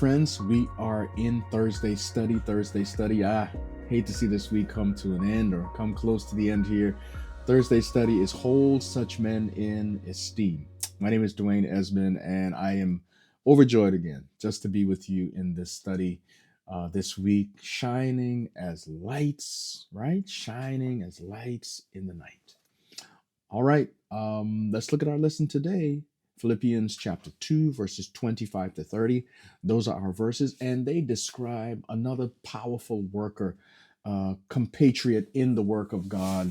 friends. We are in Thursday study. I hate to see this week come to an end or come close to the end here. Thursday study is Hold Such Men in Esteem. My name is Dwain Esmond, and I am overjoyed again just to be with you in this study this week, shining as lights, right? Shining as lights in the night. All right, let's look at our lesson today. Philippians chapter 2, verses 25 to 30. Those are our verses, and they describe another powerful worker, compatriot in the work of God,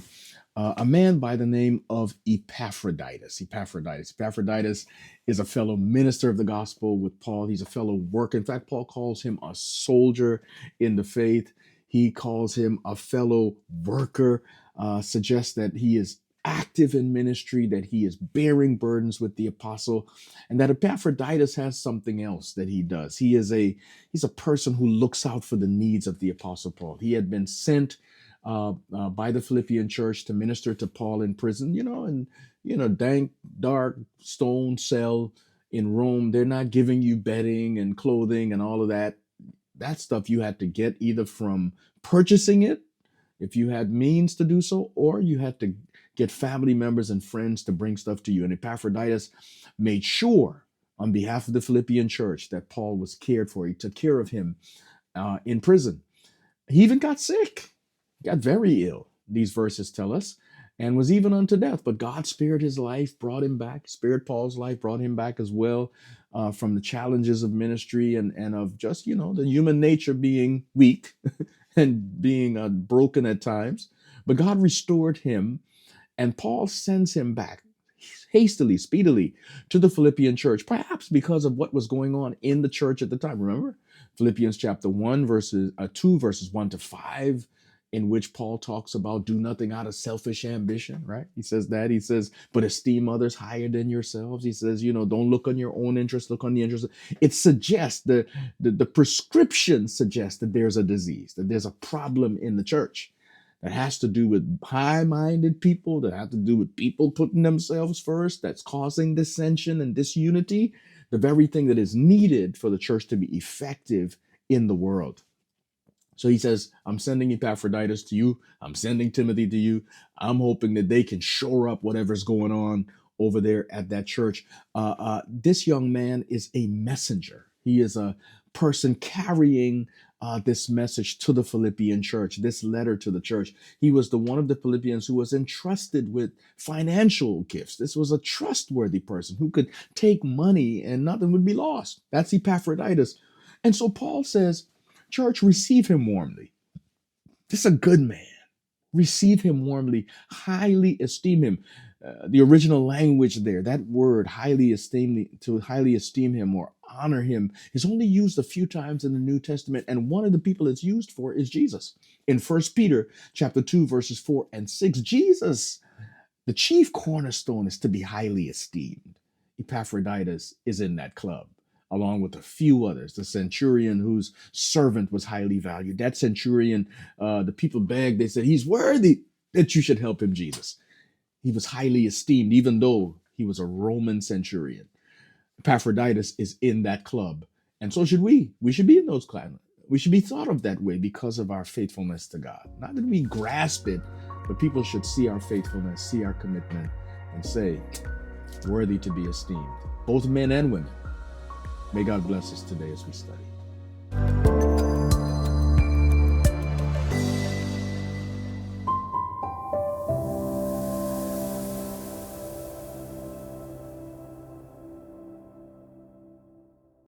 a man by the name of Epaphroditus. Epaphroditus is a fellow minister of the gospel with Paul. He's a fellow worker. In fact, Paul calls him a soldier in the faith. He calls him a fellow worker, suggests that he is active in ministry, that he is bearing burdens with the apostle, and that Epaphroditus has something else that he does. He's a person who looks out for the needs of the apostle Paul. He had been sent by the Philippian church to minister to Paul in prison, dank, dark stone cell in Rome. They're not giving you bedding and clothing and all of that. That stuff you had to get either from purchasing it, if you had means to do so, or you had to get family members and friends to bring stuff to you. And Epaphroditus made sure on behalf of the Philippian church that Paul was cared for. He took care of him in prison. He even got sick, got very ill, these verses tell us, and was even unto death. But God spared his life, brought him back, spared Paul's life, brought him back as well from the challenges of ministry and of just, the human nature being weak and being broken at times. But God restored him. And Paul sends him back hastily, speedily to the Philippian church, perhaps because of what was going on in the church at the time. Remember Philippians chapter 1, verses 2, verses 1 to 5, in which Paul talks about do nothing out of selfish ambition, right? He says, but esteem others higher than yourselves. He says, don't look on your own interest, look on the interest. It suggests the prescription suggests that there's a disease, that there's a problem in the church that has to do with high-minded people, that have to do with people putting themselves first, that's causing dissension and disunity, the very thing that is needed for the church to be effective in the world. So he says, I'm sending Epaphroditus to you. I'm sending Timothy to you. I'm hoping that they can shore up whatever's going on over there at that church. This young man is a messenger. He is a person carrying this message to the Philippian church, this letter to the church. He was the one of the Philippians who was entrusted with financial gifts. This was a trustworthy person who could take money and nothing would be lost. That's Epaphroditus. And so Paul says, church, receive him warmly. This is a good man. Receive him warmly, highly esteem him. The original language there, that word highly esteem him or honor him is only used a few times in the New Testament. And one of the people it's used for is Jesus. In 1 Peter chapter 2, verses 4 and 6, Jesus, the chief cornerstone, is to be highly esteemed. Epaphroditus is in that club, along with a few others. The centurion whose servant was highly valued. That centurion, the people begged, they said, he's worthy that you should help him, Jesus. He was highly esteemed, even though he was a Roman centurion. Epaphroditus is in that club. And so should we. We should be in those clubs. We should be thought of that way because of our faithfulness to God. Not that we grasp it, but people should see our faithfulness, see our commitment, and say, worthy to be esteemed. Both men and women. May God bless us today as we study.